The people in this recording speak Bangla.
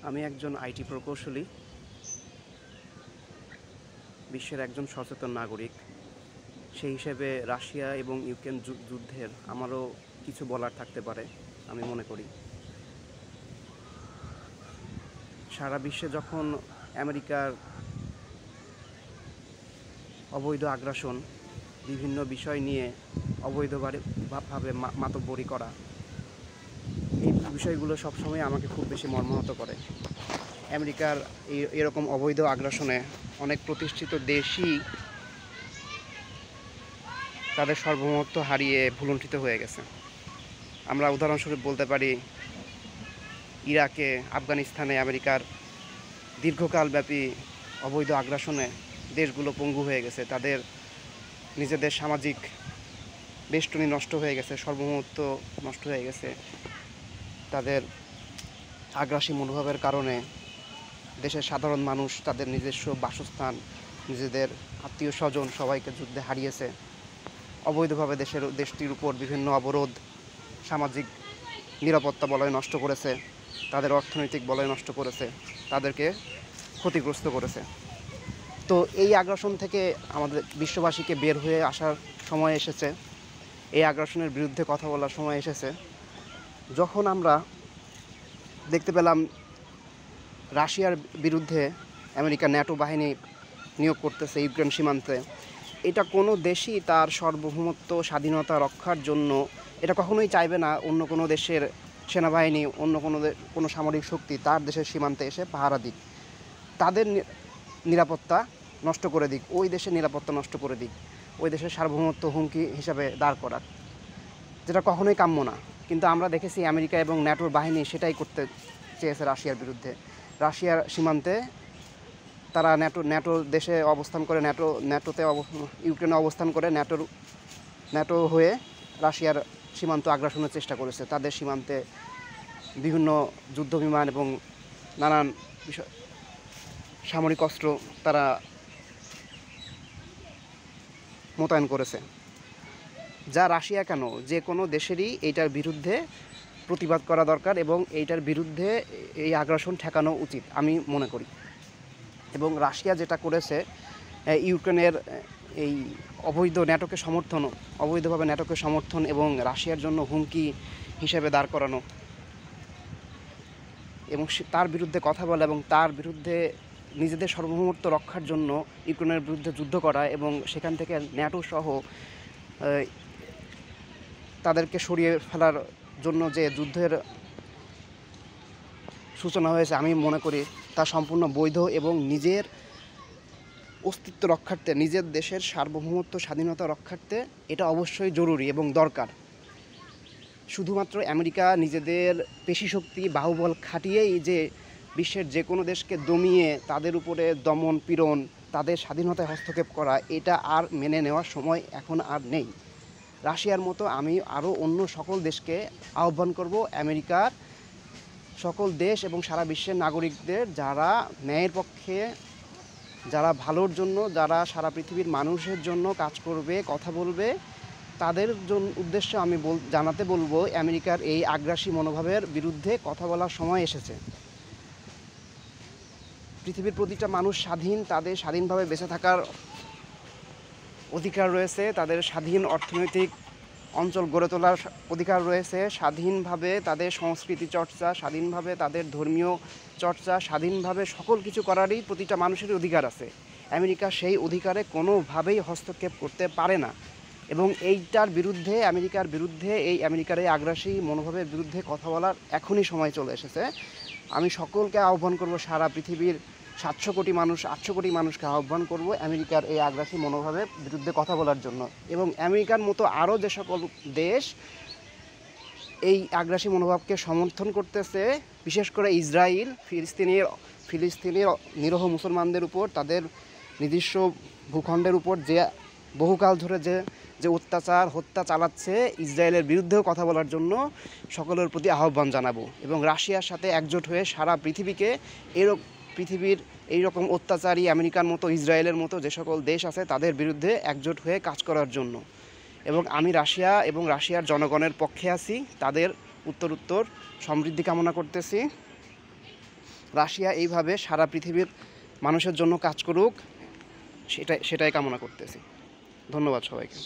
আমি একজন আইটি প্রকৌশলী, বিশ্বের একজন সচেতন নাগরিক। সেই হিসেবে রাশিয়া এবং ইউক্রেন যুদ্ধের আমারও কিছু বলার থাকতে পারে আমি মনে করি। সারা বিশ্বে যখন আমেরিকার অবৈধ আগ্রাসন, বিভিন্ন বিষয় নিয়ে অবৈধভাবে মাতব্বরি করা, এই বিষয়গুলো সবসময় আমাকে খুব বেশি মর্মাহত করে। আমেরিকার এরকম অবৈধ আগ্রাসনে অনেক প্রতিষ্ঠিত দেশই তাদের সার্বভৌমত্ব হারিয়ে ভুলুণ্ঠিত হয়ে গেছে। আমরা উদাহরণস্বরূপ বলতে পারি, ইরাকে, আফগানিস্তানে আমেরিকার দীর্ঘকালব্যাপী অবৈধ আগ্রাসনে দেশগুলো পঙ্গু হয়ে গেছে, তাদের নিজেদের সামাজিক বেষ্টনী নষ্ট হয়ে গেছে, সার্বভৌমত্ব নষ্ট হয়ে গেছে। তাদের আগ্রাসী মনোভাবের কারণে দেশের সাধারণ মানুষ তাদের নিজস্ব বাসস্থান, নিজেদের আত্মীয় স্বজন সবাইকে যুদ্ধে হারিয়েছে। অবৈধভাবে দেশটির উপর বিভিন্ন অবরোধ, সামাজিক নিরাপত্তা বলয় নষ্ট করেছে, তাদের অর্থনৈতিক বলয় নষ্ট করেছে, তাদেরকে ক্ষতিগ্রস্ত করেছে। তো এই আগ্রাসন থেকে আমাদের বিশ্ববাসীকে বের হয়ে আসার সময় এসেছে, এই আগ্রাসনের বিরুদ্ধে কথা বলার সময় এসেছে। যখন আমরা দেখতে পেলাম রাশিয়ার বিরুদ্ধে আমেরিকা ন্যাটো বাহিনী নিয়োগ করতেছে ইউক্রেন সীমান্তে, এটা কোনো দেশই তার সার্বভৌমত্ব স্বাধীনতা রক্ষার জন্য এটা কখনোই চাইবে না অন্য কোনো দেশের সেনাবাহিনী, অন্য কোনো সামরিক শক্তি তার দেশের সীমান্তে এসে পাহারা দিক, তাদের নিরাপত্তা নষ্ট করে দিক, ওই দেশের নিরাপত্তা নষ্ট করে দিক, ওই দেশের সার্বভৌমত্ব হুমকি হিসাবে দাঁড় করাক, যেটা কখনোই কাম্য না। কিন্তু আমরা দেখেছি আমেরিকা এবং ন্যাটোর বাহিনী সেটাই করতে চেয়েছে রাশিয়ার বিরুদ্ধে। রাশিয়ার সীমান্তে তারা ন্যাটো দেশে অবস্থান করে, ন্যাটোতে ইউক্রেনে অবস্থান করে ন্যাটো হয়ে রাশিয়ার সীমান্ত আগ্রাসনের চেষ্টা করেছে। তাদের সীমান্তে বিভিন্ন যুদ্ধবিমান এবং নানান বিষয় সামরিক অস্ত্র তারা মোতায়েন করেছে। যা রাশিয়া কেন, যে কোনো দেশেরই এইটার বিরুদ্ধে প্রতিবাদ করা দরকার এবং এইটার বিরুদ্ধে এই আগ্রাসন ঠেকানো উচিত আমি মনে করি। এবং রাশিয়া যেটা করেছে, ইউক্রেনের এই অবৈধভাবে ন্যাটোকে সমর্থন এবং রাশিয়ার জন্য হুমকি হিসেবে দাঁড় করানো এবং তার বিরুদ্ধে কথা বলা এবং তার বিরুদ্ধে নিজেদের সার্বভৌমত্ব রক্ষার জন্য ইউক্রেনের বিরুদ্ধে যুদ্ধ করা এবং সেখান থেকে ন্যাটো সহ তাদেরকে সরিয়ে ফেলার জন্য যে যুদ্ধের সূচনা হয়েছে, আমি মনে করি তা সম্পূর্ণ বৈধ এবং নিজের অস্তিত্ব রক্ষার্থে, নিজের দেশের সার্বভৌমত্ব স্বাধীনতা রক্ষার্থে এটা অবশ্যই জরুরি এবং দরকার। শুধুমাত্র আমেরিকা নিজেদের পেশিশক্তি, বাহুবল খাটিয়েই যে বিশ্বের যে কোনো দেশকে দমিয়ে তাদের উপরে দমন পীড়ন, তাদের স্বাধীনতায় হস্তক্ষেপ করা, এটা আর মেনে নেওয়ার সময় এখন আর নেই। রাশিয়ার মতো আমি আরও অন্য সকল দেশকে আহ্বান করব, আমেরিকার সকল দেশ এবং সারা বিশ্বের নাগরিকদের, যারা ন্যায়ের পক্ষে, যারা ভালোর জন্য, যারা সারা পৃথিবীর মানুষের জন্য কাজ করবে, কথা বলবে, তাদের উদ্দেশ্যে আমি জানাতে বলবো, আমেরিকার এই আগ্রাসী মনোভাবের বিরুদ্ধে কথা বলার সময় এসেছে। পৃথিবীর প্রতিটা মানুষ স্বাধীন, তাদের স্বাধীনভাবে বেঁচে থাকার অধিকার রয়েছে, তাদের স্বাধীন অর্থনৈতিক অঞ্চল গড়ে তোলার অধিকার রয়েছে, স্বাধীনভাবে তাদের সংস্কৃতি চর্চা, স্বাধীনভাবে তাদের ধর্মীয় চর্চা, স্বাধীনভাবে সকল কিছু করারই প্রতিটা মানুষের অধিকার আছে। আমেরিকা সেই অধিকারে কোনোভাবেই হস্তক্ষেপ করতে পারে না এবং এইটার বিরুদ্ধে, আমেরিকার এই আগ্রাসী মনোভাবের বিরুদ্ধে কথা বলার এখনই সময় চলে এসেছে। আমি সকলকে আহ্বান করব, সারা পৃথিবীর 700 কোটি মানুষ, 800 কোটি মানুষকে আহ্বান করব আমেরিকার এই আগ্রাসী মনোভাবের বিরুদ্ধে কথা বলার জন্য। এবং আমেরিকার মতো আরও যে সকল দেশ এই আগ্রাসী মনোভাবকে সমর্থন করতেছে, বিশেষ করে ইসরায়েল, ফিলিস্তিনের নিরীহ মুসলমানদের উপর, তাদের নিজস্ব ভূখণ্ডের উপর যে বহুকাল ধরে যে অত্যাচার হত্যা চালাচ্ছে, ইসরায়েলের বিরুদ্ধেও কথা বলার জন্য সকলের প্রতি আহ্বান জানাবো। এবং রাশিয়ার সাথে একজোট হয়ে সারা পৃথিবীকে পৃথিবীর এইরকম অত্যাচারী আমেরিকার মতো, ইসরায়েলের মতো যে সকল দেশ আছে তাদের বিরুদ্ধে একজোট হয়ে কাজ করার জন্য। এবং আমি রাশিয়া এবং রাশিয়ার জনগণের পক্ষে আছি, তাদের উত্তর সমৃদ্ধি কামনা করতেছি। রাশিয়া এইভাবে সারা পৃথিবীর মানুষের জন্য কাজ করুক, সেটাই কামনা করতেছি। ধন্যবাদ সবাইকে।